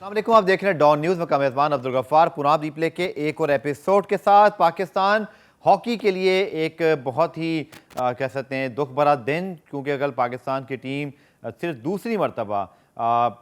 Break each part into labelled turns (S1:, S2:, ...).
S1: अस्सलामुअलैकुम, आप देख रहे हैं डॉन न्यूज़ में का मेज़बान अब्दुल गफ्फार पुनाब रिप्ले के एक और एपिसोड के साथ। पाकिस्तान हॉकी के लिए एक बहुत ही कह सकते हैं दुख भरा दिन, क्योंकि कल पाकिस्तान की टीम सिर्फ दूसरी मरतबा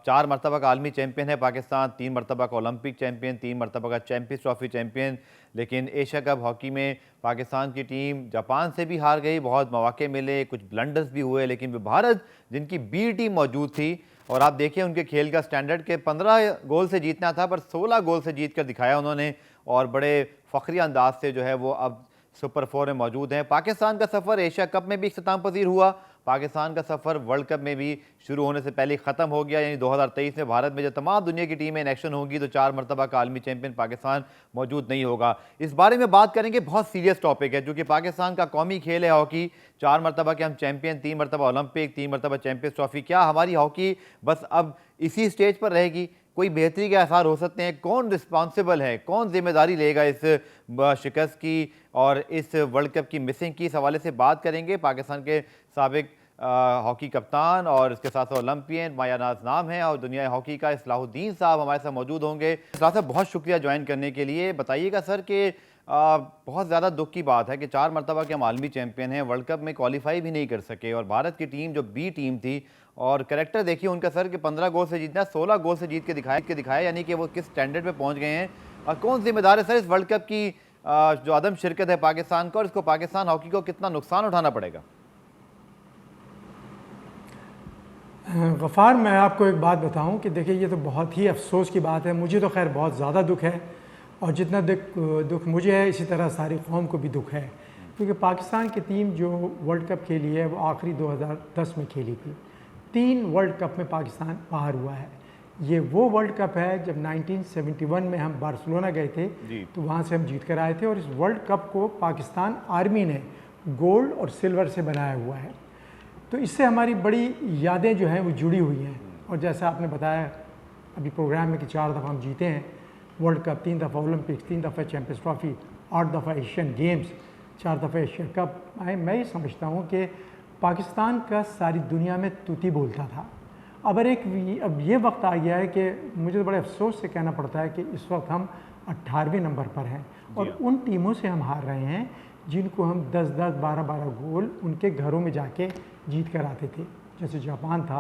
S1: 4 मरतबा का आलमी चैम्पियन है पाकिस्तान, 3 मरतबा का ओलंपिक चैम्पियन, 3 मरतबा का चैम्पियंस ट्रॉफी चैम्पियन। लेकिन एशिया कप हॉकी में पाकिस्तान की टीम जापान से भी हार गई, बहुत मौके मिले, कुछ ब्लंडर्स भी हुए, लेकिन भारत जिनकी बी टीम मौजूद थी और आप देखिए उनके खेल का स्टैंडर्ड के 15 गोल से जीतना था पर 16 गोल से जीत कर दिखाया उन्होंने, और बड़े फ़ख्री अंदाज से जो है वो अब सुपर 4 में मौजूद हैं। पाकिस्तान का सफ़र एशिया कप में भी इख्तिताम पजीर हुआ, पाकिस्तान का सफ़र वर्ल्ड कप में भी शुरू होने से पहले ख़त्म हो गया। यानी 2023 में भारत में जब तमाम दुनिया की टीमें इन एक्शन होंगी तो 4 मरतबा का आलमी चैंपियन पाकिस्तान मौजूद नहीं होगा। इस बारे में बात करेंगे, बहुत सीरियस टॉपिक है क्योंकि पाकिस्तान का कौमी खेल है हॉकी। 4 मरतबा के हम चैंपियन, 3 मरतबा ओलंपिक, 3 मरतबा चैंपियंस ट्रॉफी। क्या हमारी हॉकी बस अब इसी स्टेज पर रहेगी? कोई बेहतरी के आसार हो सकते हैं? कौन रिस्पॉन्सिबल है, कौन जिम्मेदारी लेगा इस शिकस्त की और इस वर्ल्ड कप की मिसिंग की? इस हवाले से बात करेंगे। पाकिस्तान के साबिक हॉकी कप्तान और इसके साथ ओलंपियन मायानाज नाम है और दुनिया हॉकी का इस्लाहुद्दीन साहब हमारे साथ मौजूद होंगे। इस्लाह साहब, बहुत शुक्रिया ज्वाइन करने के लिए। बताइएगा सर कि बहुत ज़्यादा दुख की बात है कि 4 मरतबा के हम आलमी चैंपियन हैं, वर्ल्ड कप में क्वालिफाई भी नहीं कर सके, और भारत की टीम जो बी टीम थी और करेक्टर देखिए उनका सर कि 15 गोल से जीतना, 16 गोल से जीत के दिखाया, यानी कि वो किस स्टैंडर्ड पे पहुंच गए हैं। और कौन जिम्मेदार है सर इस वर्ल्ड कप की जो अदम शिरकत है पाकिस्तान को, और इसको पाकिस्तान हॉकी को कितना नुकसान उठाना पड़ेगा?
S2: गफ़ार, मैं आपको एक बात बताऊं कि देखिए ये तो बहुत ही अफसोस की बात है। मुझे तो खैर बहुत ज़्यादा दुख है, और जितना दुख मुझे है इसी तरह सारी कौम को भी दुख है, क्योंकि पाकिस्तान की टीम जो वर्ल्ड कप खेली है वो आखिरी 2010 में खेली थी। 3 वर्ल्ड कप में पाकिस्तान बाहर हुआ है। ये वो वर्ल्ड कप है जब 1971 में हम बार्सिलोना गए थे, तो वहाँ से हम जीत कर आए थे, और इस वर्ल्ड कप को पाकिस्तान आर्मी ने गोल्ड और सिल्वर से बनाया हुआ है। तो इससे हमारी बड़ी यादें जो हैं वो जुड़ी हुई हैं। और जैसा आपने बताया अभी प्रोग्राम में कि 4 दफ़ा हम जीते हैं वर्ल्ड कप, 3 दफ़ा ओलंपिक्स, 3 दफ़ा चैंपियंस ट्रॉफी, 8 दफ़ा एशियन गेम्स, 4 दफ़ा एशिया कप। मैं ये समझता हूँ कि पाकिस्तान का सारी दुनिया में तूती बोलता था। अब ये वक्त आ गया है कि मुझे तो बड़े अफसोस से कहना पड़ता है कि इस वक्त हम 18वें नंबर पर हैं, और उन टीमों से हम हार रहे हैं जिनको हम 10-10, 12-12 गोल उनके घरों में जाके जीत कर आते थे। जैसे जापान था,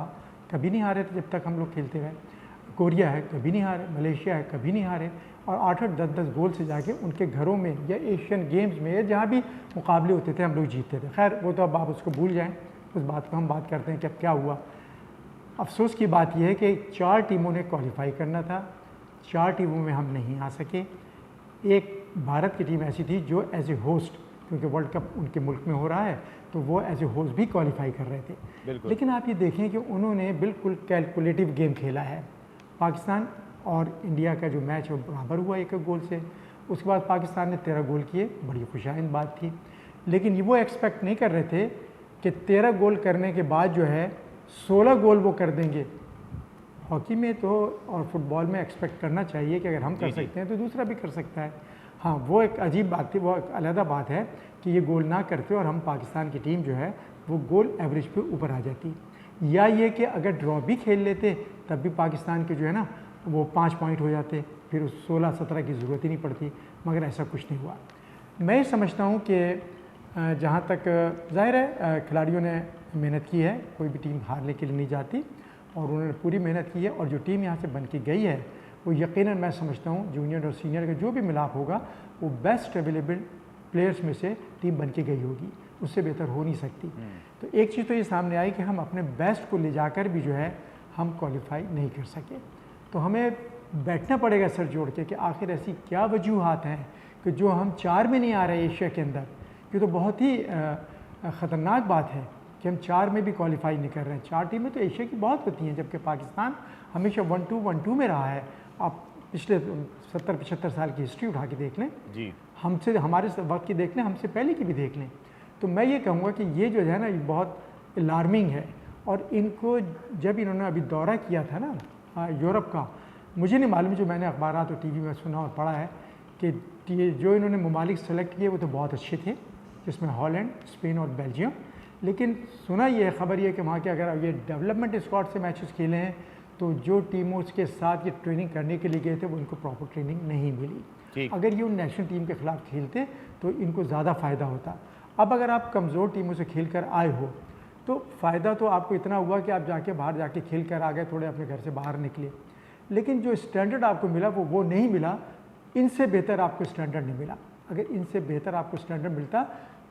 S2: कभी नहीं हारे थे जब तक हम लोग खेलते रहे। कोरिया है, कभी नहीं हारे। मलेशिया है, कभी नहीं हारे। और 8-8, 10-10 गोल से जाके उनके घरों में या एशियन गेम्स में या जहाँ भी मुकाबले होते थे हम लोग जीतते थे। खैर वो तो अब आप उसको भूल जाएँ, उस बात को हम बात करते हैं कि अब क्या हुआ। अफसोस की बात यह है कि 4 टीमों ने क्वालिफाई करना था, 4 टीमों में हम नहीं आ सके। एक भारत की टीम ऐसी थी जो एज ए होस्ट, क्योंकि वर्ल्ड कप उनके मुल्क में हो रहा है तो वो एज ए होस्ट भी क्वालिफाई कर रहे थे। लेकिन आप ये देखें कि उन्होंने बिल्कुल कैलकुलेटिव गेम खेला है। पाकिस्तान और इंडिया का जो मैच है बराबर हुआ 1-1 गोल से। उसके बाद पाकिस्तान ने 13 गोल किए, बड़ी खुशाइंद बात थी। लेकिन वो एक्सपेक्ट नहीं कर रहे थे कि 13 गोल करने के बाद जो है 16 गोल वो कर देंगे। हॉकी में तो और फुटबॉल में एक्सपेक्ट करना चाहिए कि अगर हम कर सकते हैं तो दूसरा भी कर सकता है। हाँ, वो एक अजीब बात थी, वो एक अलहदा बात है कि ये गोल ना करते और हम पाकिस्तान की टीम जो है वो गोल एवरेज पे ऊपर आ जाती, या ये कि अगर ड्रॉ भी खेल लेते तब भी पाकिस्तान के जो है ना वो 5 पॉइंट हो जाते, फिर उस 16-17 की ज़रूरत ही नहीं पड़ती। मगर ऐसा कुछ नहीं हुआ। मैं समझता हूँ कि जहाँ तक ज़ाहिर है खिलाड़ियों ने मेहनत की है, कोई भी टीम हारने के लिए नहीं जाती, और उन्होंने पूरी मेहनत की है। और जो टीम यहाँ से बन के गई है वो यकीनन मैं समझता हूँ जूनियर और सीनियर का जो भी मिलाप होगा वो बेस्ट अवेलेबल प्लेयर्स में से टीम बन के गई होगी, उससे बेहतर हो नहीं सकती। तो एक चीज़ तो ये सामने आई कि हम अपने बेस्ट को ले जाकर भी जो है हम क्वालिफाई नहीं कर सके। तो हमें बैठना पड़ेगा सर जोड़ के कि आखिर ऐसी क्या वजूहात हैं कि जो हम 4 में नहीं आ रहे एशिया के अंदर। ये तो बहुत ही ख़तरनाक बात है कि हम 4 में भी क्वालिफाई नहीं कर रहे हैं। 4 टीमें तो एशिया की बहुत होती हैं, जबकि पाकिस्तान हमेशा 1-2 में रहा है। आप पिछले 70-75 साल की हिस्ट्री उठा के देख लें जी, हमसे हमारे वक्त की देख लें, हमसे पहले की भी देख लें, तो मैं ये कहूँगा कि ये जो है ना ये बहुत अलार्मिंग है। और इनको जब इन्होंने अभी दौरा किया था ना यूरोप का, मुझे नहीं मालूम, जो मैंने अखबारात और टीवी में सुना और पढ़ा है कि जो इन्होंने ममालिक सेलेक्ट किए वो तो बहुत अच्छे थे, जिसमें हॉलैंड, स्पेन और बेल्जियम। लेकिन सुना ये खबर ये कि वहाँ के अगर ये डेवलपमेंट स्क्वाड से मैचेस खेले हैं तो जो टीमों के साथ ये ट्रेनिंग करने के लिए गए थे वो इनको प्रॉपर ट्रेनिंग नहीं मिली। अगर ये उन नेशनल टीम के खिलाफ खेलते तो इनको ज़्यादा फ़ायदा होता। अब अगर आप कमज़ोर टीमों से खेल कर आए हो तो फ़ायदा तो आपको इतना हुआ कि आप जाके बाहर जाके खेल कर आ गए, थोड़े अपने घर से बाहर निकले, लेकिन जो स्टैंडर्ड आपको मिला वो नहीं मिला। इनसे बेहतर आपको स्टैंडर्ड नहीं मिला। अगर इनसे बेहतर आपको स्टैंडर्ड मिलता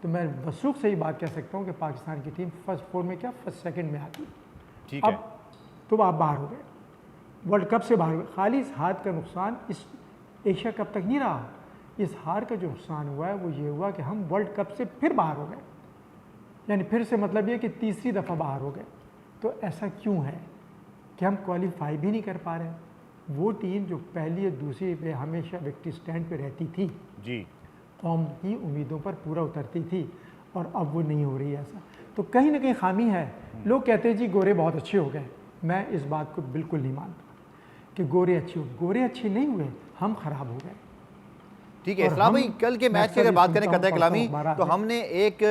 S2: तो मैं वसूख से ही बात कह सकता हूँ कि पाकिस्तान की टीम फर्स्ट 4 में क्या फर्स्ट सेकंड में आती।
S1: ठीक है।
S2: अब तो आप बाहर हो गए, वर्ल्ड कप से बाहर हो गए। खाली इस हार का नुकसान इस एशिया कप तक नहीं रहा। इस हार का जो नुकसान हुआ है वो ये हुआ कि हम वर्ल्ड कप से फिर बाहर हो गए, यानी फिर से मतलब ये कि तीसरी दफ़ा बाहर हो गए। तो ऐसा क्यों है कि हम क्वालिफाई भी नहीं कर पा रहे हैं? वो टीम जो पहली और दूसरी पे हमेशा विक्ट्री स्टैंड पे रहती थी
S1: जी,
S2: कौम की उम्मीदों पर पूरा उतरती थी, और अब वो नहीं हो रही है। ऐसा तो कहीं ना कहीं खामी है। लोग कहते हैं जी गोरे बहुत अच्छे हो गए, मैं इस बात को बिल्कुल नहीं मानता कि गोरे अच्छे नहीं हुए, हम खराब हो गए।
S1: ठीक है। इस्लाम भाई, कल के मैच की अगर बात करें कतर कलामी, तो हमने एक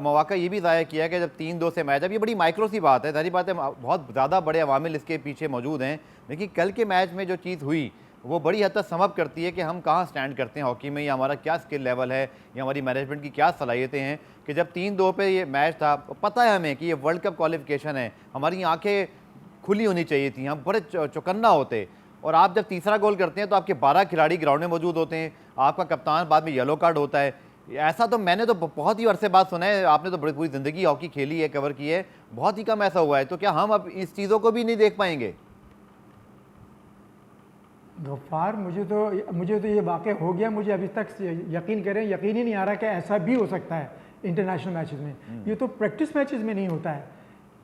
S1: मौका ये भी ज़ाया किया कि जब 3-2 से मैच, अब ये बड़ी माइक्रो सी बात है, सारी बात है, बहुत ज़्यादा बड़े अवामिल इसके पीछे मौजूद हैं, लेकिन कल के मैच में जो चीज़ हुई वो बड़ी हद तक समझ करती है कि हम कहाँ स्टैंड करते हैं हॉकी में, या हमारा क्या स्किल लेवल है, या हमारी मैनेजमेंट की क्या सलाहियतें हैं। कि जब 3-2 पे ये मैच था, पता है हमें कि ये वर्ल्ड कप क्वालिफिकेशन है, हमारी आंखें खुली होनी चाहिए थी, हम बड़े चौकन्ना होते, और आप जब तीसरा गोल करते हैं तो आपके 12 खिलाड़ी ग्राउंड में मौजूद होते हैं, आपका कप्तान बाद में येलो कार्ड होता है। ऐसा तो मैंने तो बहुत ही अरसे बाद सुना है, आपने तो बड़ी पूरी ज़िंदगी हॉकी खेली है, कवर की है, बहुत ही कम ऐसा हुआ है। तो क्या हम अब इस चीज़ों को भी नहीं देख पाएंगे?
S2: गफ्फार, मुझे तो ये वाक़या हो गया, मुझे अभी तक यकीन करें, यकीन ही नहीं आ रहा कि ऐसा भी हो सकता है इंटरनेशनल मैचेस में। ये तो प्रैक्टिस मैचेस में नहीं होता है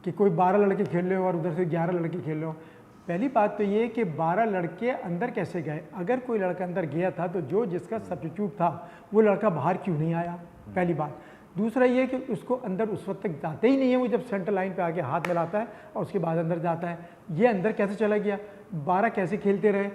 S2: कि कोई 12 लड़के खेल रहे हो और उधर से 11 लड़के खेल रहे हो। पहली बात तो ये कि 12 लड़के अंदर कैसे गए? अगर कोई लड़का अंदर गया था तो जो जिसका सब्स्टिट्यूट था वो लड़का बाहर क्यों नहीं आया? पहली बात। दूसरा ये कि उसको अंदर उस वक्त तक जाते ही नहीं है, वो जब सेंटर लाइन पे आके हाथ मिलाता है और उसके बाद अंदर जाता है। ये अंदर कैसे चला गया? 12 कैसे खेलते रहे?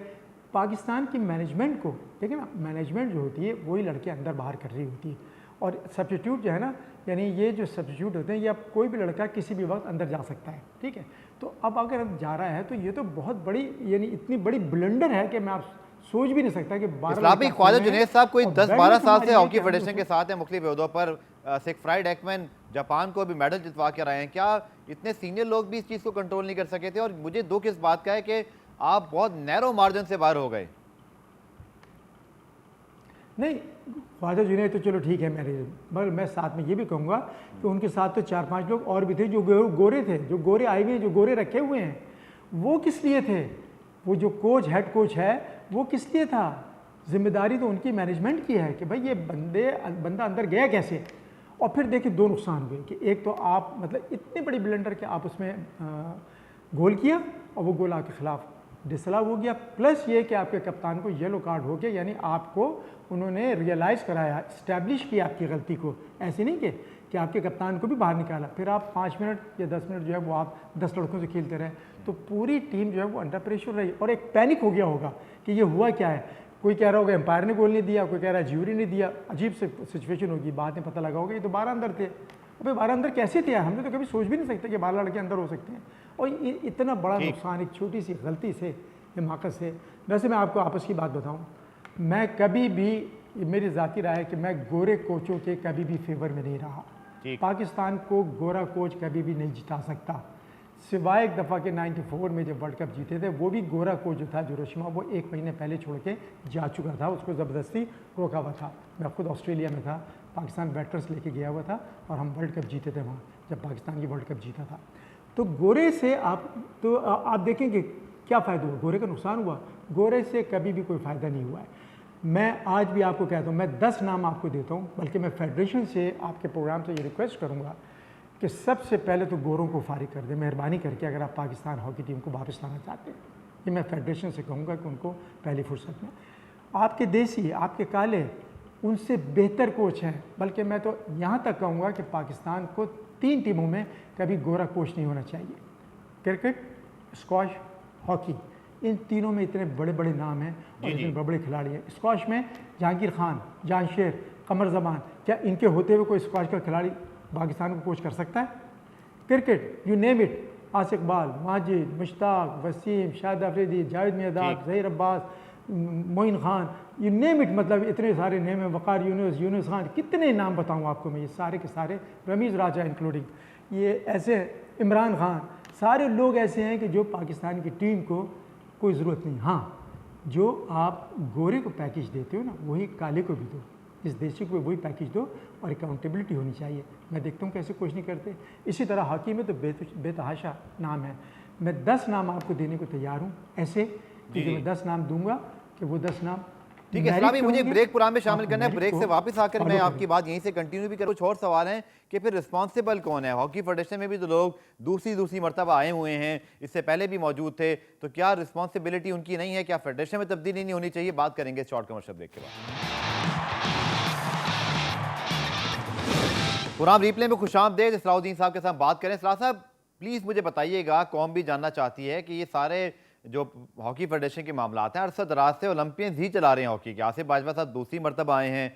S2: पाकिस्तान की मैनेजमेंट को देखिए ना, मैनेजमेंट जो होती है वही लड़के अंदर बाहर कर रही होती है, और सब्स्टिट्यूट जो है ना, यानी ये जो सब्स्टिट्यूट होते हैं, या कोई भी लड़का किसी भी वक्त अंदर जा सकता है, ठीक है। तो अब अगर जा रहा है तो ये तो बहुत बड़ी, यानी इतनी बड़ी ब्लंडर है कि मैं आप सोच भी नहीं सकता कि 12
S1: ख्वाजा जुनैद साहब कोई 10-12 साल से हॉकी फेडरेशन के साथ हैं मुख्तलिफ ओहदों पर। सिगफ्राइड एक्मैन जापान को भी मेडल जितवा के रहे हैं, क्या इतने सीनियर लोग भी इस चीज़ को कंट्रोल नहीं कर सके थे? और मुझे दुख इस बात का है कि आप बहुत नैरो मार्जिन से बाहर हो गए।
S2: नहीं, ख्वाजा जुनैद तो चलो ठीक है मेरे, मगर मैं साथ में ये भी कहूँगा कि उनके साथ तो 4-5 लोग और भी थे जो गोरे थे, जो गोरे आए हुए हैं, जो गोरे रखे हुए हैं। वो किस लिए थे? वो जो कोच, हेड कोच है, वो किस लिए था? जिम्मेदारी तो उनकी मैनेजमेंट की है कि भाई ये बंदा अंदर गया कैसे। और फिर देखिए 2 नुकसान हुए कि एक तो आप मतलब इतनी बड़ी ब्लंडर कि आप उसमें गोल किया और वो गोल आपके खिलाफ डिसअलाउ हो गया, प्लस ये कि आपके कप्तान को येलो कार्ड हो गया, यानी आपको उन्होंने रियलाइज़ कराया, इस्टेब्लिश किया आपकी गलती को। ऐसे नहीं कि आपके कप्तान को भी बाहर निकाला, फिर आप 5 मिनट या 10 मिनट जो है वो आप 10 लड़कों से खेलते रहे, तो पूरी टीम जो है वो अंडर प्रेशर रही, और एक पैनिक हो गया होगा कि ये हुआ क्या है। कोई कह रहा होगा एम्पायर ने गोल नहीं दिया, कोई कह रहा है ज्यूरी ने दिया, अजीब से सिचुएशन होगी। बाद में पता लगा होगा ये तो 12 अंदर थे। अबे 12 अंदर कैसे थे? हमने तो कभी सोच भी नहीं सकते कि 12 लड़के अंदर हो सकते हैं, और इतना बड़ा नुकसान एक छोटी सी गलती से, हिमाकत से। वैसे मैं आपको आपस की बात बताऊं, मैं कभी भी, मेरी ज़ाती राय है कि मैं गोरे कोचों के कभी भी फेवर में नहीं रहा। पाकिस्तान को गोरा कोच कभी भी नहीं जिता सकता, सिवाय एक दफ़ा के 94 में जब वर्ल्ड कप जीते थे, वो भी गोरा कोच जो था हिरोशिमा, वो 1 महीने पहले छोड़ के जा चुका था, उसको ज़बरदस्ती रोका हुआ था। मैं खुद ऑस्ट्रेलिया में था, पाकिस्तान वेटरन्स लेके गया हुआ था, और हम वर्ल्ड कप जीते थे वहाँ, जब पाकिस्तान की वर्ल्ड कप जीता था। तो गोरे से आप देखेंगे क्या फ़ायदा हुआ? गोरे का नुकसान हुआ। गोरे से कभी भी कोई फ़ायदा नहीं हुआ है। मैं आज भी आपको कहता हूँ, मैं 10 नाम आपको देता हूँ, बल्कि मैं फेडरेशन से, आपके प्रोग्राम से ये रिक्वेस्ट करूँगा कि सबसे पहले तो गोरों को फारिग कर दें, मेहरबानी करके, अगर आप पाकिस्तान हॉकी टीम को वापस लाना चाहते हैं। ये मैं फेडरेशन से कहूँगा कि उनको पहली फुर्सत में, आपके देसी, आपके काले, उनसे बेहतर कोच हैं। बल्कि मैं तो यहाँ तक कहूँगा कि पाकिस्तान को 3 टीमों में कभी गोरा कोच नहीं होना चाहिए। क्रिकेट, स्क्वाश, हॉकी, इन तीनों में इतने बड़े बड़े नाम हैं और इतने बड़े बड़े खिलाड़ी हैं। स्क्वाश में जहांगीर खान, जानशेर, कमर जमान, क्या इनके होते हुए कोई स्क्वाश का खिलाड़ी पाकिस्तान को कोच कर सकता है? Cricket, you name it, Asif Iqbal, Majid, Mushtaq, Wasim, Shahid Afridi, Javed Miandad, Zaheer Abbas, Moin Khan, you name it, मतलब इतने सारे नेम हैं, वक़ार यूनुस, यूनुस खान, कितने नाम बताऊँ आपको मैं, ये सारे के सारे, रमीज़ राजा इंक्लूडिंग, ये ऐसे, इमरान खान, सारे लोग ऐसे हैं कि जो पाकिस्तान की टीम को कोई ज़रूरत नहीं। हाँ, जो आप गोरे को पैकेज देते हो ना, वही काले को भी दो, इस देशी को वही पैकेज दो, और अकाउंटेबिलिटी होनी चाहिए। मैं देखता हूँ कैसे कुछ नहीं करते। इसी तरह हॉकी में तो बेतहाशा नाम है। मैं 10 नाम आपको देने को तैयार हूँ ऐसे, क्योंकि मैं 10 नाम दूंगा कि वो 10 नाम
S1: ठीक है। सलामी, मुझे ब्रेक प्रोग्राम में शामिल करना है। ब्रेक से वापस आकर मैं आपकी
S2: करें।
S1: बात यहीं से कंटिन्यू भी करूँ। कुछ और सवाल हैं कि फिर रिस्पॉन्सिबल कौन है? हॉकी फेडरेशन में भी तो लोग दूसरी मरतबा आए हुए हैं, इससे पहले भी मौजूद थे, तो क्या रिस्पॉन्सिबिलिटी उनकी नहीं है? क्या फेडरेशन में तब्दीली नहीं होनी चाहिए? बात करेंगे शॉर्ट कमर्शियल ब्रेक के बाद। प्रोग्राम रिप्ले में खुशामदीद। सलाउद्दीन साहब के साथ बात करें। सलाह साहब, प्लीज़ मुझे बताइएगा, कौम भी जानना चाहती है कि ये सारे जो हॉकी फेडरेशन के मामला हैं, अरसा दराज से ओलंपियंस ही चला रहे हैं हॉकी के। आसिफ बाजवा साहब दूसरी मरतबा आए हैं,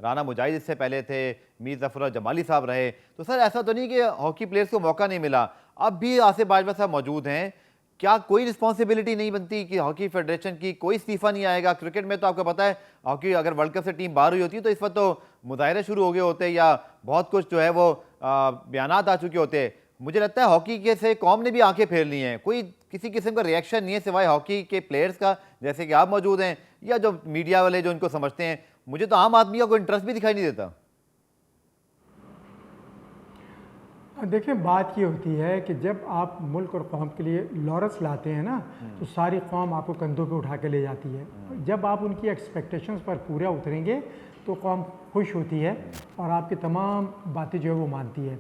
S1: राना मुजाहिद इससे पहले थे, मीर जफर जमाली साहब रहे। तो सर ऐसा तो नहीं कि हॉकी प्लेयर्स को मौका नहीं मिला, अब भी आसिफ बाजवा साहब मौजूद हैं, क्या कोई रिस्पॉन्सिबिलिटी नहीं बनती कि हॉकी फेडरेशन की? कोई इस्तीफा नहीं आएगा? क्रिकेट में तो आपको पता है, हॉकी अगर वर्ल्ड कप से टीम बाहर हुई होती है तो इस वक्त तो मुजाहरे शुरू हो गए होते, या बहुत कुछ जो है वो बयानात आ चुके होते। मुझे लगता है हॉकी के से कौम ने भी आंखें फेर ली हैं, कोई किसी किस्म का रिएक्शन नहीं है सिवाय हॉकी के प्लेयर्स का, जैसे कि आप मौजूद हैं, या जो मीडिया वाले जो इनको समझते हैं। मुझे तो आम आदमी का कोई इंटरेस्ट भी दिखाई नहीं देता।
S2: देखिए, बात ये होती है कि जब आप मुल्क और कौम के लिए लॉरस लाते हैं ना, तो सारी कौम आपको कंधों पे उठा के ले जाती है। जब आप उनकी एक्सपेक्टेशंस पर पूरा उतरेंगे तो कौम खुश होती है और आपकी तमाम बातें जो है वो मानती है।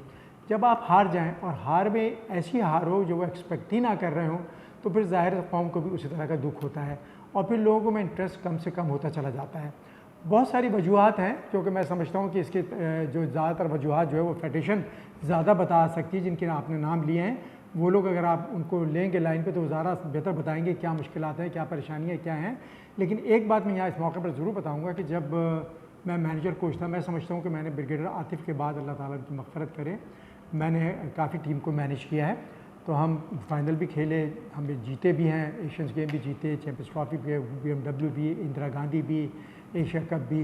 S2: जब आप हार जाएं और हार में ऐसी हार हो जो वो एक्सपेक्ट ही ना कर रहे हो, तो फिर ज़ाहिर कौम को भी उसी तरह का दुख होता है और फिर लोगों में इंटरेस्ट कम से कम होता चला जाता है। बहुत सारी वजूहत हैं, क्योंकि मैं समझता हूँ कि इसके जो ज़्यादातर वजूहत जो है वो फेडरेशन ज़्यादा बता सकती है, जिनके आपने नाम लिए हैं। वो लोग अगर आप उनको लेंगे लाइन पे तो ज़्यादा बेहतर बताएंगे क्या मुश्किलात हैं, क्या परेशानियाँ क्या हैं। लेकिन एक बात मैं यहाँ इस मौके पर ज़रूर बताऊँगा कि जब मैं मैनेजर कोच था, मैं समझता हूँ कि मैंने ब्रिगेडियर आतिफ के बाद, अल्लाह ताला उनकी मग़फ़िरत करे, मैंने काफ़ी टीम को मैनेज किया है। तो हम फाइनल भी खेले, हम जीते भी हैं, एशियंस गेम भी जीते, चैम्पियंस ट्रॉफी भी, BMW भी, इंदिरा गांधी भी, एशिया कप भी,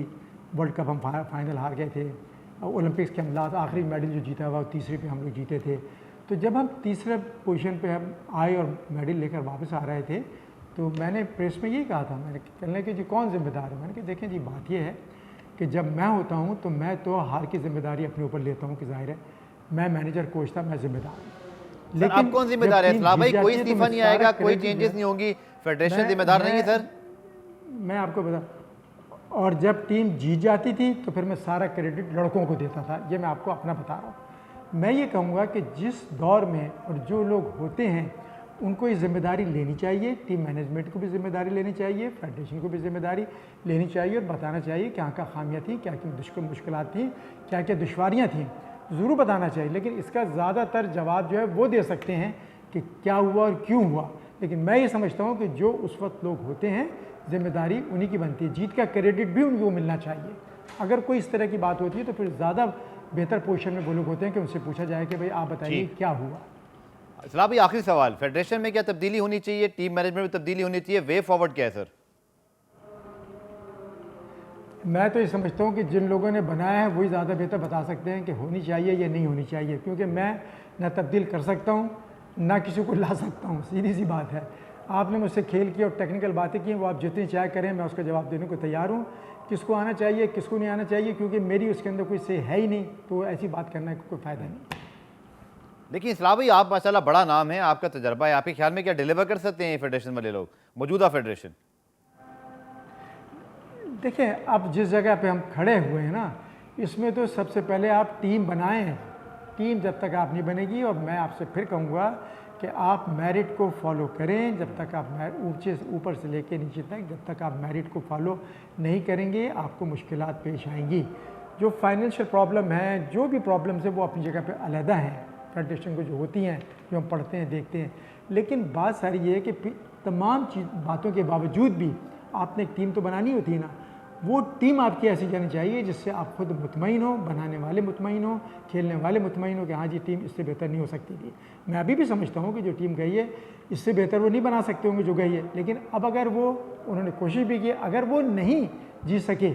S2: वर्ल्ड कप हम फाइनल हार गए थे, ओलंपिक्स के हम लास्ट आखिरी मेडल जो जीता हुआ तीसरे पे हम लोग जीते थे। तो जब हम तीसरे पोजीशन पे हम आए और मेडल लेकर वापस आ रहे थे, तो मैंने प्रेस में यही कहा था, मैंने कहने कि जी कौन जिम्मेदार है? मैंने कहा देखें जी, बात यह है कि जब मैं होता हूँ तो मैं तो हार की जिम्मेदारी अपने ऊपर लेता हूँ कि जाहिर है मैं मैनेजर कोच था, मैं जिम्मेदार हूँ।
S1: लेकिन आप कौन जिम्मेदार है? सलाह भाई, कोई इस्तीफा नहीं आएगा, कोई चेंजेस नहीं होंगी, फेडरेशन जिम्मेदार नहीं है सर?
S2: मैं आपको बता, और जब टीम जीत जाती थी तो फिर मैं सारा क्रेडिट लड़कों को देता था। ये मैं आपको अपना बता रहा हूँ। मैं ये कहूँगा कि जिस दौर में और जो लोग होते हैं उनको ये जिम्मेदारी लेनी चाहिए, टीम मैनेजमेंट को भी जिम्मेदारी लेनी चाहिए, फेडरेशन को भी जिम्मेदारी लेनी चाहिए और बताना चाहिए क्या क्या खामियाँ थी, क्या क्या मुश्किलात थी, क्या क्या दुश्वारियाँ थीं, ज़रूर बताना चाहिए। लेकिन इसका ज़्यादातर जवाब जो है वो दे सकते हैं कि क्या हुआ और क्यों हुआ। लेकिन मैं ये समझता हूँ कि जो उस वक्त लोग होते हैं, जिम्मेदारी उन्हीं की बनती है, जीत का क्रेडिट भी उनको मिलना चाहिए। अगर कोई इस तरह की बात होती है तो फिर ज़्यादा बेहतर पोजीशन में वो लोग होते हैं कि उनसे पूछा जाए कि भाई आप बताइए क्या हुआ।
S1: सलाह भाई, आखिरी सवाल, फेडरेशन में क्या तब्दीली होनी चाहिए, टीम मैनेजमेंट में तब्दीली होनी चाहिए, वे फॉरवर्ड क्या है सर?
S2: मैं तो ये समझता हूँ कि जिन लोगों ने बनाया है वही ज़्यादा बेहतर बता सकते हैं कि होनी चाहिए या नहीं होनी चाहिए, क्योंकि मैं ना तब्दील कर सकता हूँ ना किसी को ला सकता हूँ, सीधी सी बात है। आपने मुझसे खेल की और टेक्निकल बातें की, वो आप जितनी चाहे करें, मैं उसका जवाब देने को तैयार हूँ। किसको आना चाहिए किसको नहीं आना चाहिए, क्योंकि मेरी उसके अंदर कोई से है ही नहीं, तो ऐसी बात करने का कोई फ़ायदा नहीं।
S1: देखिए सलाह भाई, आप माशाल्लाह बड़ा नाम है, आपका तजर्बा है, आपके ख्याल में क्या डिलीवर कर सकते हैं फेडरेशन वाले लोग, मौजूदा फेडरेशन?
S2: देखिए, अब जिस जगह पे हम खड़े हुए हैं ना, इसमें तो सबसे पहले आप टीम बनाएं। टीम जब तक आप नहीं बनेगी, और मैं आपसे फिर कहूँगा कि आप मेरिट को फॉलो करें। जब तक आप ऊपर से लेके नीचे तक जब तक आप मेरिट को फॉलो नहीं करेंगे, आपको मुश्किलात पेश आएंगी। जो फाइनेंशियल प्रॉब्लम है, जो भी प्रॉब्लम्स है, वो अपनी जगह पे अलहदा हैं, फेडरेशन को जो होती हैं, जो हम पढ़ते हैं देखते हैं। लेकिन बात सारी ये है कि तमाम बातों के बावजूद भी आपने एक टीम तो बनानी होती है ना, वो टीम आपकी ऐसी जानी चाहिए जिससे आप खुद मुतमईन हो, बनाने वाले मुतमईन हो, खेलने वाले मुतमईन हो कि हाँ जी टीम इससे बेहतर नहीं हो सकती थी। मैं अभी भी समझता हूँ कि जो टीम गई है इससे बेहतर वो नहीं बना सकते होंगे जो गई है, लेकिन अब अगर वो उन्होंने कोशिश भी की, अगर वो नहीं जीत सके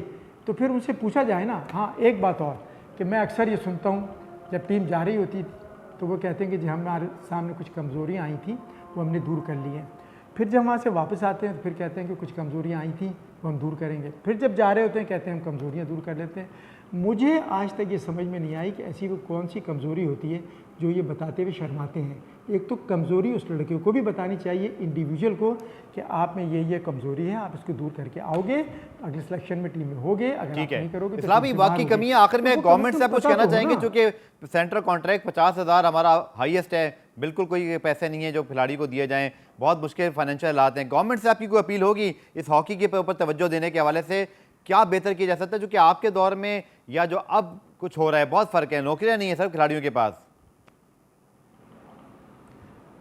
S2: तो फिर उनसे पूछा जाए ना। हाँ, एक बात और कि मैं अक्सर ये सुनता हूँ जब टीम जा रही होती थी तो वो कहते हैं कि जी हमारे सामने कुछ कमज़ोरियाँ आई थी वो हमने दूर कर ली हैं। फिर जब वहाँ से वापस आते हैं तो फिर कहते हैं कि कुछ कमज़ोरियाँ आई थी वो हम दूर करेंगे। फिर जब जा रहे होते हैं कहते हैं हम कमज़ोरियाँ दूर कर लेते हैं। मुझे आज तक ये समझ में नहीं आई कि ऐसी वो कौन सी कमज़ोरी होती है जो ये बताते हुए शर्माते हैं। एक तो कमज़ोरी उस लड़के को भी बतानी चाहिए इंडिविजुअल को कि आप में ये कमज़ोरी है, आप इसको दूर करके आओगे, अगले सिलेक्शन में टीम में होगे। अगर आप नहीं करोगे तो
S1: इस्लामी वाकई कमी है। आखिर में गवर्नमेंट से आप कुछ कहना चाहेंगे, चूंकि सेंट्रल कॉन्ट्रैक्ट 50,000 हमारा हाईएस्ट है, बिल्कुल कोई पैसे नहीं है जो खिलाड़ी को दिए जाएं, बहुत मुश्किल फाइनेंशियल हालात हैं। गवर्नमेंट से आपकी कोई अपील होगी इस हॉकी के ऊपर तवज्जो देने के हवाले से, क्या बेहतर किया जा सकता है? चूंकि आपके दौर में या जो अब कुछ हो रहा है बहुत फ़र्क है, नौकरियां नहीं है सब खिलाड़ियों के पास।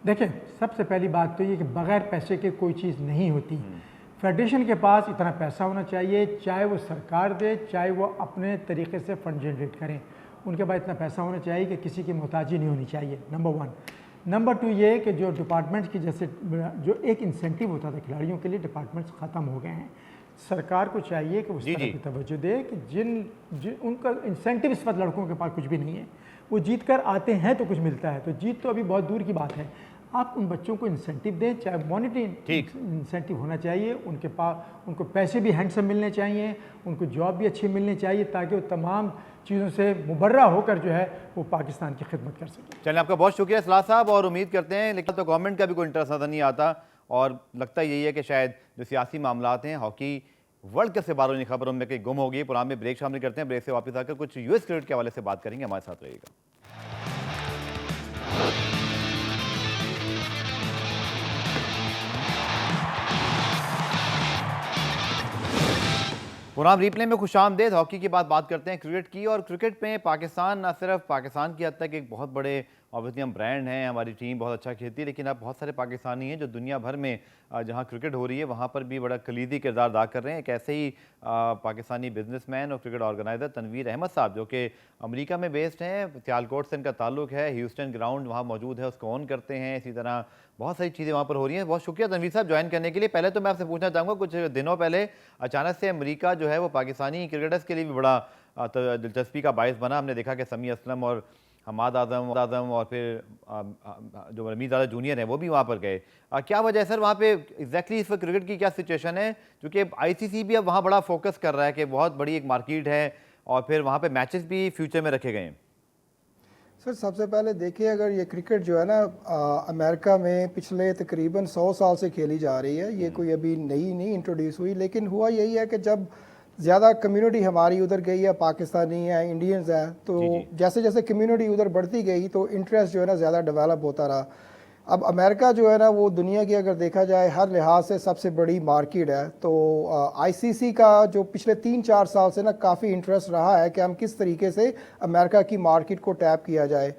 S2: देखें, सबसे पहली बात तो ये कि बगैर पैसे के कोई चीज़ नहीं होती। फेडरेशन के पास इतना पैसा होना चाहिए, चाहे वो सरकार दे चाहे वो अपने तरीके से फंड जनरेट करें, उनके पास इतना पैसा होना चाहिए कि किसी की मोहताजी नहीं होनी चाहिए, नंबर 1। नंबर 2 ये कि जो डिपार्टमेंट्स की जैसे जो एक इंसेंटिव होता था खिलाड़ियों के लिए, डिपार्टमेंट्स ख़त्म हो गए हैं। सरकार को चाहिए कि उस तरफ की तवज्जो दे कि जिन उनका इंसेंटिव इस वक्त लड़कों के पास कुछ भी नहीं है, वो जीत कर आते हैं तो कुछ मिलता है, तो जीत तो अभी बहुत दूर की बात है। आप उन बच्चों को इंसेंटिव दें, चाहे मॉनिटरी इंसेंटिव होना चाहिए, उनके पास उनको पैसे भी हैंडसम मिलने चाहिए, उनको जॉब भी अच्छी मिलनी चाहिए ताकि वो तमाम चीज़ों से मुबर्रा होकर जो है वो पाकिस्तान की खिदमत कर सके।
S1: चलिए, आपका बहुत शुक्रिया सलाह साहब, और उम्मीद करते हैं, लेकिन तो गवर्नमेंट का भी कोई इंटरेस्ट नजर नहीं आता, और लगता यही है कि शायद जो सियासी मामलात हैं, हॉकी वर्ल्ड कप से बाहर होने की खबरों में कहीं गुम हो गई। पुराने में ब्रेक शामिल करते हैं, ब्रेक से वापस आकर कुछ यूएस क्रिकेट के हवाले से बात करेंगे, हमारे साथ रहिएगा। पुराम रिप्ले में खुशामदेद। हॉकी की बात करते हैं क्रिकेट की, और क्रिकेट में पाकिस्तान न सिर्फ पाकिस्तान की हद तक एक बहुत बड़े ऑब्वियसली हम ब्रांड हैं, हमारी टीम बहुत अच्छा खेलती है, लेकिन अब बहुत सारे पाकिस्तानी हैं जो दुनिया भर में जहां क्रिकेट हो रही है वहां पर भी बड़ा कलीदी किरदार अदा कर रहे हैं। एक ऐसे ही पाकिस्तानी बिजनेसमैन और क्रिकेट ऑर्गेनाइजर तनवीर अहमद साहब, जो कि अमेरिका में बेस्ड हैं, सियालकोट से इनका ताल्लुक है, ह्यूस्टन ग्राउंड वहाँ मौजूद है, उसको ऑन करते हैं। इसी तरह बहुत सारी चीज़ें वहाँ पर हो रही हैं। बहुत शुक्रिया तनवीर साहब ज्वाइन करने के लिए। पहले तो मैं आपसे पूछना चाहूँगा, कुछ दिनों पहले अचानक से अमेरिका जो है वो पाकिस्तानी क्रिकेटर्स के लिए भी बड़ा दिलचस्पी का बायस बना। हमने देखा कि समी असलम और हमाद आजम और फिर जो रमीज़ आज़म जूनियर हैं वो भी वहाँ पर गए। क्या वजह है सर वहाँ पे एग्जैक्टली इस वक्त क्रिकेट की क्या सिचुएशन है? क्योंकि आईसीसी भी अब वहाँ बड़ा फोकस कर रहा है कि बहुत बड़ी एक मार्केट है और फिर वहाँ पे मैचेस भी फ्यूचर में रखे गए हैं।
S3: सर, सबसे पहले देखिए, अगर ये क्रिकेट जो है ना अमेरिका में पिछले तकरीबन 100 साल से खेली जा रही है, ये कोई अभी नई नहीं इंट्रोड्यूस हुई, लेकिन हुआ यही है कि जब ज़्यादा कम्युनिटी हमारी उधर गई है, पाकिस्तानी है, इंडियंस हैं, तो जैसे जैसे कम्युनिटी उधर बढ़ती गई तो इंटरेस्ट जो है ना ज़्यादा डेवलप होता रहा। अब अमेरिका जो है ना वो दुनिया की अगर देखा जाए हर लिहाज से सबसे बड़ी मार्केट है, तो आईसीसी का जो पिछले 3-4 साल से ना काफ़ी इंटरेस्ट रहा है कि हम किस तरीके से अमेरिका की मार्केट को टैप किया जाए।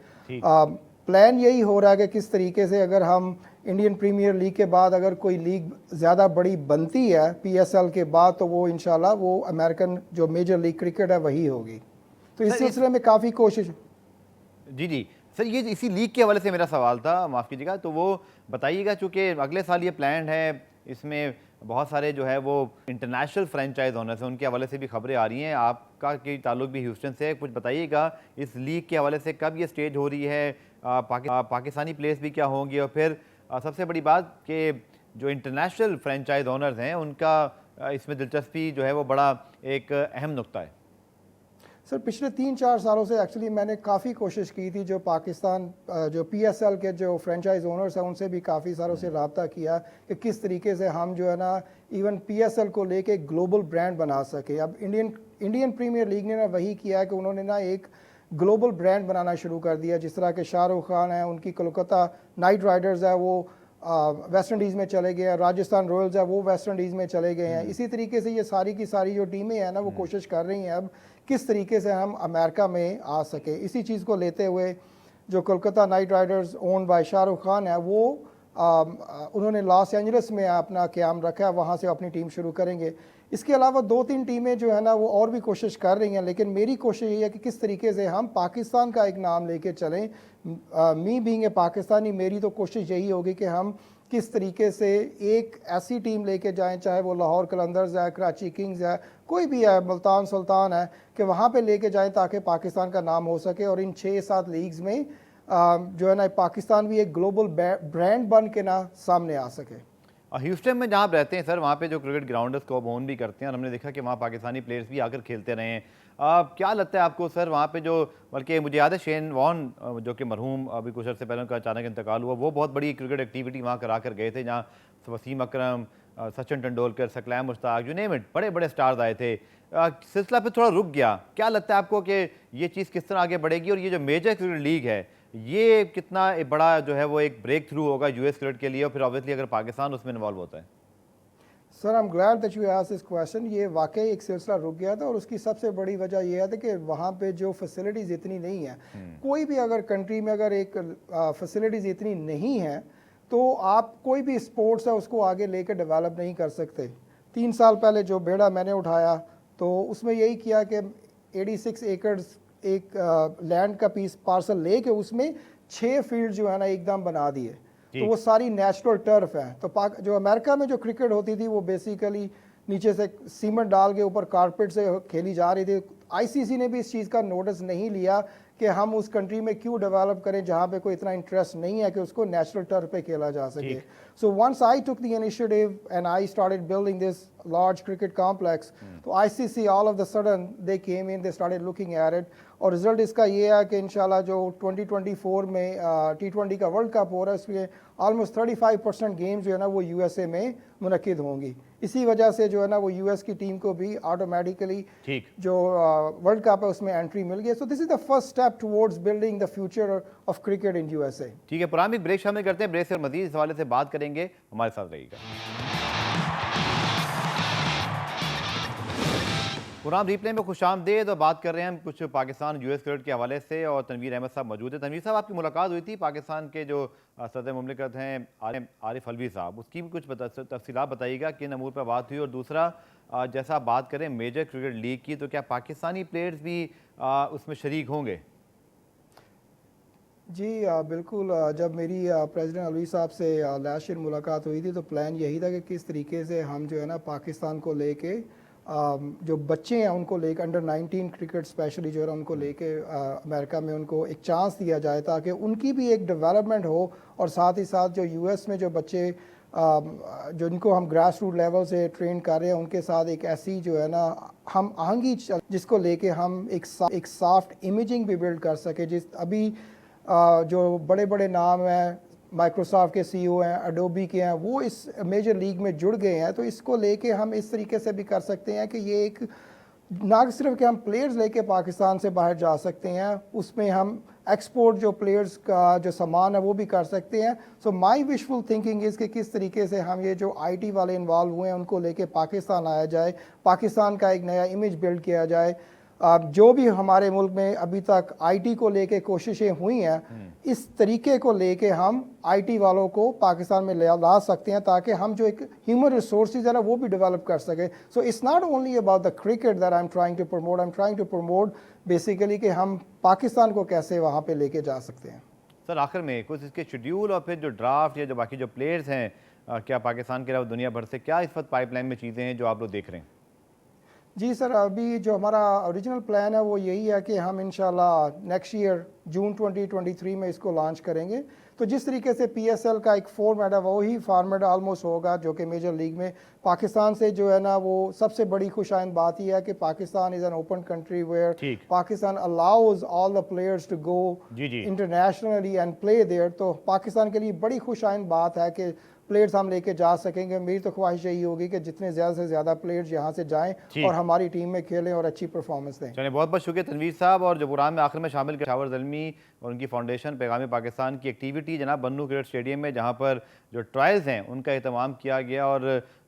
S3: प्लान यही हो रहा है कि किस तरीके से अगर हम इंडियन प्रीमियर लीग के बाद अगर कोई लीग ज़्यादा बड़ी बनती है पीएसएल के बाद, तो वो इंशाल्लाह वो अमेरिकन जो मेजर लीग क्रिकेट है वही होगी। तो इस सिलसिले में काफ़ी कोशिश।
S1: जी सर, ये इसी लीग के हवाले से मेरा सवाल था, माफ़ कीजिएगा, तो वो बताइएगा, चूँकि अगले साल ये प्लान है, इसमें बहुत सारे जो है वो इंटरनेशनल फ्रेंचाइज ओनर्स हैं, उनके हवाले से भी खबरें आ रही हैं, आपका की ताल्लुक भी ह्यूस्टन से है, कुछ बताइएगा इस लीग के हवाले से, कब ये स्टेज हो रही है, पाकिस्तानी प्लेयर्स भी क्या होंगे, और फिर सबसे बड़ी बात कि जो इंटरनेशनल फ्रेंचाइज ओनर्स हैं उनका इसमें दिलचस्पी जो है वो बड़ा एक अहम नुक्ता है।
S3: सर, पिछले 3-4 सालों से एक्चुअली मैंने काफ़ी कोशिश की थी, जो पाकिस्तान जो पीएसएल के जो फ्रेंचाइज ओनर्स हैं उनसे भी काफ़ी सालों से रब्ता किया कि किस तरीके से हम जो है ना इवन पीएसएल को लेके ग्लोबल ब्रांड बना सके। अब इंडियन प्रीमियर लीग ने ना वही किया है कि उन्होंने ना एक ग्लोबल ब्रांड बनाना शुरू कर दिया। जिस तरह के शाहरुख खान है, उनकी कोलकाता नाइट राइडर्स है वो वेस्ट इंडीज़ में चले गए हैं, राजस्थान रॉयल्स है वो वेस्ट इंडीज़ में चले गए हैं। इसी तरीके से ये सारी की सारी जो टीमें हैं ना वो कोशिश कर रही हैं अब किस तरीके से हम अमेरिका में आ सके। इसी चीज़ को लेते हुए जो Kolkata Knight Riders own by Shahrukh Khan है वो उन्होंने लॉस एंजलिस में अपना क़याम रखा है, वहाँ से अपनी टीम शुरू करेंगे। इसके अलावा 2-3 टीमें जो है ना वो और भी कोशिश कर रही हैं, लेकिन मेरी कोशिश ये है कि किस तरीके से हम पाकिस्तान का एक नाम लेके चलें। मी बीइंग ए पाकिस्तानी, मेरी तो कोशिश यही होगी कि हम किस तरीके से एक ऐसी टीम लेके जाएं, चाहे वो लाहौर कलंदर्स है, कराची किंग्स है, कोई भी है, मुल्तान सुल्तान है, कि वहाँ पे लेके जाएं ताकि पाकिस्तान का नाम हो सके और इन 6-7 लीग्स में जो है ना पाकिस्तान भी एक ग्लोबल ब्रांड बन के ना सामने आ सके।
S1: ह्यूस्टन में जहाँ आप रहते हैं सर, वहाँ पे जो क्रिकेट ग्राउंड है उसको अब ओन भी करते हैं और हमने देखा कि वहाँ पाकिस्तानी प्लेयर्स भी आकर खेलते रहे हैं। क्या लगता है आपको सर वहाँ पे जो, बल्कि मुझे याद है शेन वॉर्न जो कि मरहूम अभी कुछ अर्से पहले उनका अचानक इंतकाल हुआ, वो बहुत बड़ी क्रिकेट एक्टिविटी वहाँ करा कर गए थे, जहाँ Wasim Akram, Sachin Tendulkar, Saqlain Mushtaq, you name it, बड़े बड़े स्टार्स आए थे। सिलसिला फिर थोड़ा रुक गया। क्या लगता है आपको कि ये चीज़ किस तरह आगे बढ़ेगी और ये जो मेजर क्रिकेट लीग है ये कितना बड़ा जो है वो एक ब्रेक थ्रू होगा यूएस क्रिकेट के लिए, और फिर ऑब्वियसली अगर पाकिस्तान उसमें इन्वॉल्व होता है?
S3: Sir, I am glad that you asked this question. ये वाकई एक सिलसिला रुक गया था और उसकी सबसे बड़ी वजह यह है कि वहाँ पे जो फैसिलिटीज़ इतनी नहीं है। कोई भी अगर कंट्री में अगर एक फैसिलिटीज़ इतनी नहीं है तो आप कोई भी स्पोर्ट्स है उसको आगे लेकर डेवलप नहीं कर सकते। 3 साल पहले जो बेड़ा मैंने उठाया तो उसमें यही किया कि 86 एकड़्स एक लैंड का पीस पार्सल लेके उसमें 6 फील्ड जो है ना एकदम बना दिए, तो वो सारी नेचुरल टर्फ है। तो जो अमेरिका में जो क्रिकेट होती थी वो बेसिकली नीचे से सीमेंट डाल के ऊपर कारपेट से खेली जा रही थी। आईसीसी ने भी इस चीज़ का नोटिस नहीं लिया कि हम उस कंट्री में क्यों डेवलप करें जहाँ पे कोई इतना इंटरेस्ट नहीं है कि उसको नेचुरल टर्फ पे खेला जा सके। So once I took the initiative and I started building this large cricket complex, तो ICC all of the sudden they came in, they started looking at it, और रिजल्ट इसका ये है कि इंशाल्लाह जो 2024 में T20 का वर्ल्ड कप हो रहा है उसमें ऑलमोस्ट 35% गेम्स जो है ना वो यूएसए में मुनक्किद होंगी। इसी वजह से जो है ना वो यूएस की टीम को भी ऑटोमेटिकली जो वर्ल्ड कप है उसमें एंट्री मिल गई। So this is the first step towards building the future of cricket in USA.
S1: ठीक है, पुरानी ब्रेक शामिल करते हैं, ब्रेक से मजीद इस हवाले से बात करेंगे, हमारे साथ रहिएगा। पुरान रिप्ले में खुशामदीद, और बात कर रहे हैं हम कुछ पाकिस्तान यूएस क्रिकेट के हवाले से, और तनवीर अहमद साहब मौजूद है। तनवीर साहब, आपकी मुलाकात हुई थी पाकिस्तान के जो सदर मुमलिकत हैं आरिफ अलवी साहब, उसकी भी कुछ तफसीलात बताइएगा, किन अमूर पर बात हुई, और दूसरा जैसा आप बात करें मेजर क्रिकेट लीग की, तो क्या पाकिस्तानी प्लेयर्स भी उसमें शरीक होंगे?
S3: जी बिल्कुल। जब मेरी प्रेसिडेंट अलवी साहब से लास्ट ईयर मुलाकात हुई थी तो प्लान यही था कि किस तरीके से हम जो है ना पाकिस्तान को लेके जो बच्चे हैं उनको लेकर अंडर 19 क्रिकेट स्पेशली जो है उनको लेके अमेरिका में उनको एक चांस दिया जाए ताकि उनकी भी एक डेवलपमेंट हो, और साथ ही साथ जो यूएस में जो बच्चे जो इनको हम ग्रास रूट लेवल से ट्रेन कर रहे हैं उनके साथ एक ऐसी जो है ना हम आहंगी जिसको लेके हम एक सॉफ्ट इमेजिंग भी बिल्ड कर सके। जिस अभी जो बड़े बड़े नाम हैं, माइक्रोसॉफ्ट के सीईओ हैं, एडोबी के हैं, वो इस मेजर लीग में जुड़ गए हैं, तो इसको लेके हम इस तरीके से भी कर सकते हैं कि ये एक ना सिर्फ कि हम प्लेयर्स लेके पाकिस्तान से बाहर जा सकते हैं, उसमें हम एक्सपोर्ट जो प्लेयर्स का जो सामान है वो भी कर सकते हैं। So my wishful thinking is कि किस तरीके से हम ये जो आईटी वाले इन्वॉल्व हुए हैं उनको लेके पाकिस्तान आया जाए, पाकिस्तान का एक नया इमेज बिल्ड किया जाए। जो भी हमारे मुल्क में अभी तक आईटी को लेके कोशिशें हुई हैं, इस तरीके को लेके हम आईटी वालों को पाकिस्तान में ला सकते हैं ताकि हम जो एक ह्यूमन रिसोर्सेज है ना वो भी डेवलप कर सके। So it's not only about the cricket that I am trying to promote basically कि हम पाकिस्तान को कैसे वहाँ पे लेके जा सकते हैं।
S1: सर, आखिर में कुछ इसके शेड्यूल और फिर जो ड्राफ्ट या जो बाकी जो प्लेयर्स हैं, क्या पाकिस्तान के अलावा दुनिया भर से क्या इस वक्त पाइपलाइन में चीज़ें हैं जो आप लोग देख रहे हैं?
S3: जी सर, अभी जो हमारा ओरिजिनल प्लान है वो यही है कि हम इंशाल्लाह नेक्स्ट ईयर जून 2023 में इसको लॉन्च करेंगे। तो जिस तरीके से पीएसएल का एक फॉर्मेट है वही फॉर्मेट ऑलमोस्ट होगा जो कि मेजर लीग में पाकिस्तान से जो है ना वो सबसे बड़ी खुशाइंद बात यह है कि Pakistan is an open country where Pakistan allows all the players to go internationally and play there. तो पाकिस्तान के लिए बड़ी खुशाइंद बात है कि प्लेयर्स हम लेके जा सकेंगे। मेरी तो ख्वाहिश यही होगी कि जितने ज़्यादा से ज़्यादा प्लेयर्स यहाँ से जाएं और हमारी टीम में खेलें और अच्छी परफॉर्मेंस दें।
S1: चलिए, बहुत बहुत शुक्रिया तनवीर साहब। और जो प्रोग्राम में आखिर में शामिल शावर ज़ल्मी और उनकी फाउंडेशन पैगाम पाकिस्तान की एक्टिविटी एक्टिविटी जनाब बन्नू क्रिकेट स्टेडियम में, जहाँ पर जो ट्रायल्स हैं उनका एहतमाम किया गया और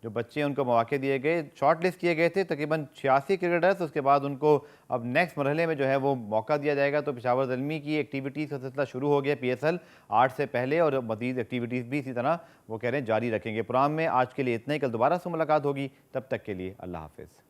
S1: जो बच्चे हैं उनको मौके दिए गए। शॉर्ट लिस्ट किए गए थे तकरीबन 86 क्रिकेटर्स, उसके बाद उनको अब नेक्स्ट मरहले में जो है वो मौका दिया जाएगा। तो पेशावर ज़ल्मी की एक्टिविटीज़ का सिलसिला शुरू हो गया PSL 8 से पहले, और मज़ीद एक्टिविटीज़ भी इसी तरह वो कह रहे हैं जारी रखेंगे। प्रोग्राम में आज के लिए इतना ही, कल दोबारा से मुलाकात होगी, तब तक के लिए अल्लाह हाफिज़।